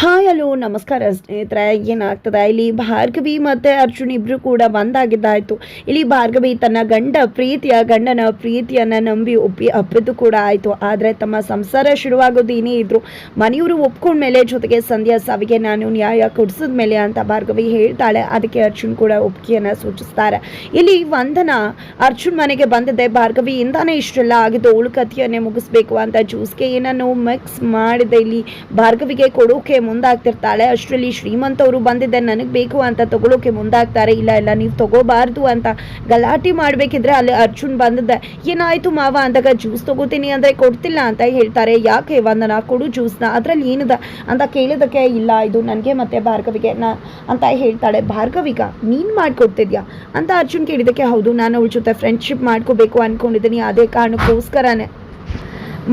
Hi hello ನಮಸ್ಕಾರ ಸ್ನೇಹಿತರೆ. ಏನಾಗ್ತದೆ ಇಲ್ಲಿ ಭಾರ್ಗವಿ ಮತ್ತು ಅರ್ಜುನ್ ಇಬ್ಬರು ಕೂಡ ಒಂದಾಗಿದ್ದಾಯಿತು. ಇಲ್ಲಿ ಭಾರ್ಗವಿ ತನ್ನ ಗಂಡನ ಪ್ರೀತಿಯನ್ನು ನಂಬಿ ಅಪ್ಪಿದ್ದು ಕೂಡ ಆಯಿತು. ಆದರೆ ತಮ್ಮ ಸಂಸಾರ ಶುರುವಾಗೋದು ಏನೇ ಇದ್ರು ಮನೆಯವರು ಒಪ್ಕೊಂಡ ಮೇಲೆ, ಜೊತೆಗೆ ಸಂಧ್ಯಾ ಸಾವಿಗೆ ನಾನು ನ್ಯಾಯ ಕೊಡಿಸಿದ ಮೇಲೆ ಅಂತ ಭಾರ್ಗವಿ ಹೇಳ್ತಾಳೆ. ಅದಕ್ಕೆ ಅರ್ಜುನ್ ಕೂಡ ಒಪ್ಪಿಗೆಯನ್ನು ಸೂಚಿಸ್ತಾರೆ. ಇಲ್ಲಿ ವಂದನ ಅರ್ಜುನ್ ಮನೆಗೆ ಬಂದಿದ್ದೆ ಭಾರ್ಗವಿಯಿಂದಾನೇ ಇಷ್ಟೆಲ್ಲ ಆಗಿದ್ದು, ಅವಳು ಕಥೆಯನ್ನೇ ಮುಗಿಸ್ಬೇಕು ಅಂತ ಜ್ಯೂಸ್ಗೆ ಏನನ್ನು ಮಿಕ್ಸ್ ಮಾಡಿದೆ ಇಲ್ಲಿ ಭಾರ್ಗವಿಗೆ ಕೊಡೋಕೆ ಮುಂದಾಗ್ತಿರ್ತಾಳೆ. ಅಷ್ಟರಲ್ಲಿ ಶ್ರೀಮಂತ್ ಅವರು ಬಂದಿದ್ದೆ ನನಗೆ ಬೇಕು ಅಂತ ತಗೊಳ್ಳೋಕೆ ಮುಂದಾಗ್ತಾರೆ. ಇಲ್ಲ ನೀವು ತಗೋಬಾರ್ದು ಅಂತ ಗಲಾಟೆ ಮಾಡಬೇಕಿದ್ರೆ ಅಲ್ಲಿ ಅರ್ಜುನ್ ಬಂದಿದ್ದೆ. ಏನಾಯ್ತು ಮಾವ ಅಂದಾಗ ಜ್ಯೂಸ್ ತಗೋತೀನಿ ಅಂದರೆ ಕೊಡ್ತಿಲ್ಲ ಅಂತ ಹೇಳ್ತಾರೆ. ಯಾಕೆ ವಂದನಾ, ಕೊಡು ಜ್ಯೂಸ್ನ, ಅದರಲ್ಲಿ ಏನಿದೆ ಅಂತ ಕೇಳಿದಕ್ಕೆ ಇಲ್ಲ ಇದು ನನಗೆ ಮತ್ತೆ ಭಾರ್ಗವಿಗೆ ಅಂತ ಹೇಳ್ತಾಳೆ. ಭಾರ್ಗವಿಗ ನೀನು ಮಾಡಿಕೊಡ್ತಿದ್ಯಾ ಅಂತ ಅರ್ಜುನ್ ಕೇಳಿದಕ್ಕೆ ಹೌದು, ನಾನು ಅವಳ ಜೊತೆ ಫ್ರೆಂಡ್ಶಿಪ್ ಮಾಡ್ಕೋಬೇಕು ಅಂದ್ಕೊಂಡಿದ್ದೀನಿ, ಅದೇ ಕಾರಣಕ್ಕೋಸ್ಕರನೇ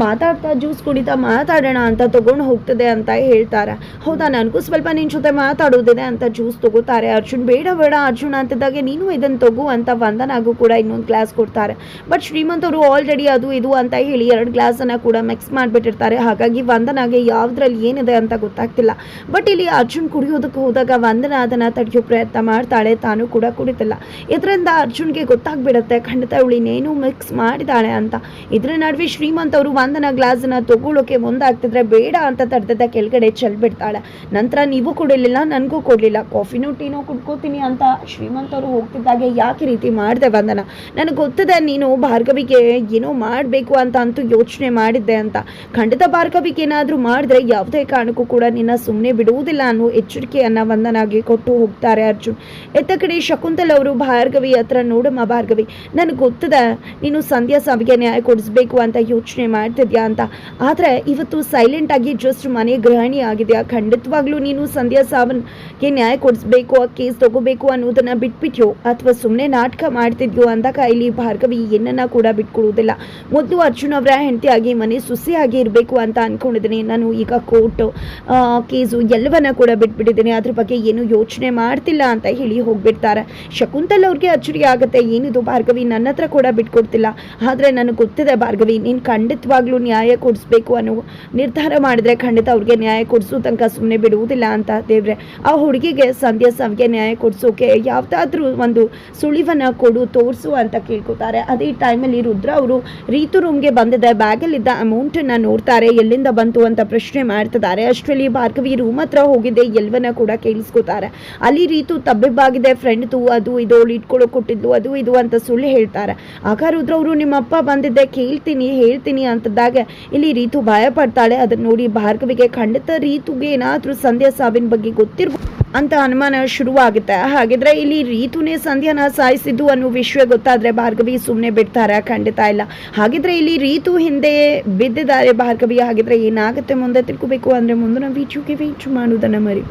ಮಾತಾಡ್ತಾ ಜ್ಯೂಸ್ ಕುಡಿತಾ ಮಾತಾಡೋಣ ಅಂತ ತೊಗೊಂಡು ಹೋಗ್ತದೆ ಅಂತ ಹೇಳ್ತಾರೆ. ಹೌದಾ, ನನಗೂ ಸ್ವಲ್ಪ ನಿನ್ನ ಜೊತೆ ಮಾತಾಡೋದಿದೆ ಅಂತ ಜ್ಯೂಸ್ ತಗೋತಾರೆ. ಅರ್ಜುನ್ ಬೇಡ ಅರ್ಜುನ್ ಅಂತಿದ್ದಾಗೆ ನೀನು ಇದನ್ನು ತಗೋ ಅಂತ ವಂದನಾಗೂ ಕೂಡ ಇನ್ನೊಂದು ಗ್ಲಾಸ್ ಕೊಡ್ತಾರೆ. ಬಟ್ ಶ್ರೀಮಂತ್ ಅವರು ಆಲ್ರೆಡಿ ಅದು ಇದು ಅಂತ ಹೇಳಿ 2 ಗ್ಲಾಸನ್ನು ಕೂಡ ಮಿಕ್ಸ್ ಮಾಡಿಬಿಟ್ಟಿರ್ತಾರೆ. ಹಾಗಾಗಿ ವಂದನಾಗೆ ಯಾವುದ್ರಲ್ಲಿ ಏನಿದೆ ಅಂತ ಗೊತ್ತಾಗ್ತಿಲ್ಲ. ಬಟ್ ಇಲ್ಲಿ ಅರ್ಜುನ್ ಕುಡಿಯೋದಕ್ಕೆ ಹೋದಾಗ ವಂದನಾ ಅದನ್ನು ತಡೆಯೋ ಪ್ರಯತ್ನ ಮಾಡ್ತಾಳೆ, ತಾನು ಕೂಡ ಕುಡಿತಿಲ್ಲ. ಇದರಿಂದ ಅರ್ಜುನ್ಗೆ ಗೊತ್ತಾಗ್ಬಿಡುತ್ತೆ ಖಂಡಿತ ಇವಳು ಇನ್ನೇನು ಮಿಕ್ಸ್ ಮಾಡಿದಾಳೆ ಅಂತ. ಇದರ ನಡುವೆ ಶ್ರೀಮಂತ್ ಅವರು ವಂದನ ಗ್ಲಾಸನ್ನ ತಗೊಳ್ಳೋಕೆ ಮುಂದಾಗ್ತಿದ್ರೆ ಬೇಡ ಅಂತ ತಡೆದ ಕೆಳಗಡೆ ಚೆಲ್ಬಿಡ್ತಾಳೆ. ನಂತರ ನೀವು ಕೊಡಲಿಲ್ಲ, ನನಗೂ ಕೊಡಲಿಲ್ಲ, ಕಾಫಿನೋ ಟೀನೋ ಕುಡ್ಕೋತೀನಿ ಅಂತ ಶ್ರೀಮಂತ್ ಅವರು ಹೋಗ್ತಿದ್ದಾಗೆ ಯಾಕೆ ರೀತಿ ಮಾಡಿದೆ ವಂದನ, ನನಗೆ ಗೊತ್ತಿದೆ ನೀನು ಭಾರ್ಗವಿಗೆ ಏನೋ ಮಾಡಬೇಕು ಅಂತ ಅಂತೂ ಯೋಚನೆ ಮಾಡಿದ್ದೆ ಅಂತ. ಖಂಡಿತ ಭಾರ್ಗವಿಗೆ ಏನಾದರೂ ಮಾಡಿದ್ರೆ ಯಾವುದೇ ಕಾರಣಕ್ಕೂ ಕೂಡ ನಿನ್ನ ಸುಮ್ಮನೆ ಬಿಡುವುದಿಲ್ಲ ಅನ್ನೋ ಎಚ್ಚರಿಕೆಯನ್ನು ವಂದನಾಗೆ ಕೊಟ್ಟು ಹೋಗ್ತಾರೆ ಅರ್ಜುನ್. ಎತ್ತ ಕಡೆ ಶಕುಂತಲ್ ಅವರು ಭಾರ್ಗವಿ ಹತ್ರ, ನೋಡಮ್ಮ ಭಾರ್ಗವಿ, ನನಗೆ ಗೊತ್ತಿದೆ ನೀನು ಸಂಧ್ಯಾ ಸಾವಿಗೆ ನ್ಯಾಯ ಕೊಡಿಸ್ಬೇಕು ಅಂತ ಯೋಚನೆ ಮಾಡ್ತಿದ್ಯಾ ಅಂತ. ಆದರೆ ಇವತ್ತು ಸೈಲೆಂಟ್ ಆಗಿ ಜಸ್ಟ್ ಮನೆ ಗೃಹಿಣಿ ಆಗಿದೆಯಾ, ಖಂಡಿತವಾಗ್ಲೂ ನೀನು ಸಂಧ್ಯಾ ಸಾವನ್ಗೆ ನ್ಯಾಯ ಕೊಡಿಸ್ಬೇಕು, ಆ ಕೇಸ್ ತಗೋಬೇಕು ಅನ್ನೋದನ್ನ ಬಿಟ್ಬಿಟ್ಯೋ ಅಥವಾ ಸುಮ್ಮನೆ ನಾಟಕ ಮಾಡ್ತಿದ್ಯೋ ಅಂದಾಗ ಇಲ್ಲಿ ಭಾರ್ಗವಿ ಏನನ್ನ ಕೂಡ ಬಿಟ್ಕೊಡುವುದಿಲ್ಲ. ಮೊದಲು ಅರ್ಜುನ್ ಅವರ ಹೆಂಡತಿಯಾಗಿ ಮನೆ ಸುಸಿಯಾಗಿ ಇರಬೇಕು ಅಂತ ಅನ್ಕೊಂಡಿದ್ದೀನಿ, ನಾನು ಈಗ ಕೋರ್ಟ್ ಕೇಸು ಎಲ್ಲವನ್ನ ಕೂಡ ಬಿಟ್ಬಿಟ್ಟಿದ್ದೀನಿ, ಅದ್ರ ಬಗ್ಗೆ ಏನು ಯೋಚನೆ ಮಾಡ್ತಿಲ್ಲ ಅಂತ ಹೇಳಿ ಹೋಗ್ಬಿಡ್ತಾರೆ. ಶಕುಂತಲ್ ಅವ್ರಿಗೆ ಅಚ್ಚರಿ ಆಗುತ್ತೆ, ಏನಿದು ಭಾರ್ಗವಿ ನನ್ನ ಹತ್ರ ಕೂಡ ಬಿಟ್ಕೊಡ್ತಿಲ್ಲ, ಆದರೆ ನನಗೆ ಗೊತ್ತಿದೆ ಭಾರ್ಗವಿ ನೀನು ಖಂಡಿತವಾಗ್ಲೂ ನ್ಯಾಯ ಕೊಡಿಸ್ಬೇಕು ಅನ್ನೋ ನಿರ್ಧಾರ ಮಾಡಿದ್ರೆ ಖಂಡಿತ ಅವ್ರಿಗೆ ನ್ಯಾಯ ಕೊಡಿಸೋ ತನಕ ಸುಮ್ಮನೆ ಬಿಡುವುದಿಲ್ಲ ಅಂತ. ದೇವ್ರೆ, ಆ ಹುಡುಗಿಗೆ ಸಂಧ್ಯಾ ಸಾವಿಗೆ ನ್ಯಾಯ ಕೊಡಿಸೋಕೆ ಯಾವುದಾದ್ರೂ ಒಂದು ಸುಳಿವನ್ನ ತೋರಿಸು ಅಂತ ಕೇಳ್ಕೊತಾರೆ. ಅದೇ ಟೈಮಲ್ಲಿ ರುದ್ರ ಅವರು ರೀತು ರೂಮ್ಗೆ ಬಂದಿದ್ದ ಬ್ಯಾಗಲ್ಲಿದ್ದ ಅಮೌಂಟನ್ನು ನೋಡ್ತಾರೆ, ಎಲ್ಲಿಂದ ಬಂತು ಅಂತ ಪ್ರಶ್ನೆ ಮಾಡ್ತಿದ್ದಾರೆ. ಅಷ್ಟರಲ್ಲಿ ಭಾರ್ಗವಿ ರೂಮ್ ಹತ್ರ ಹೋಗಿದ್ದೆ ಎಲ್ಲವನ್ನ ಕೂಡ ಕೇಳಿಸ್ಕೊತಾರೆ. ಅಲ್ಲಿ ರೀತು ತಬ್ಬಿಬ್ಬಾಗಿದೆ, ಫ್ರೆಂಡ್ದು ಅದು ಇದು ಇಟ್ಕೊಳ್ಳೋ ಕೊಟ್ಟಿದ್ಲು ಅದು ಇದು ಅಂತ ಸುಳ್ಳು ಹೇಳ್ತಾರೆ. ಆಗ ರುದ್ರ ಅವರು ನಿಮ್ಮ ಅಪ್ಪ ಬಂದಿದ್ದೆ ಹೇಳ್ತೀನಿ ಅಂತದಾಗ ಇಲ್ಲಿ ರೀತು ಭಯ ಪಡ್ತಾಳೆ. ಅದನ್ನ ನೋಡಿ ಭಾರ್ಗವಿಗೆ ಖಂಡಿತ ರೀತುಗೆ ಏನಾದ್ರೂ ಸಂಧ್ಯಾ ಸಾವಿನ ಬಗ್ಗೆ ಗೊತ್ತಿರ್ಬೋದು ಅಂತ ಅನುಮಾನ ಶುರುವಾಗುತ್ತೆ. ಹಾಗಿದ್ರೆ ಇಲ್ಲಿ ರೀತುನೇ ಸಂಧ್ಯಾನ ಸಾಯಿಸಿದ್ದು ಅನ್ನೋ ವಿಷಯ ಗೊತ್ತಾದ್ರೆ ಭಾರ್ಗವಿ ಸುಮ್ಮನೆ ಬಿಡ್ತಾರೆ, ಖಂಡಿತ ಇಲ್ಲ. ಹಾಗಿದ್ರೆ ಇಲ್ಲಿ ರೀತು ಹಿಂದೆ ಬಿದ್ದಿದ್ದಾರೆ ಭಾರ್ಗವಿ. ಹಾಗಿದ್ರೆ ಏನಾಗುತ್ತೆ ಮುಂದೆ ತಿಳ್ಕೋಬೇಕು ಅಂದ್ರೆ ಮುಂದಿನ ವಿಡಿಯೋಗೆ ವೇಟ್ ಮಾಡೋದನ್ನ ಮರಿ.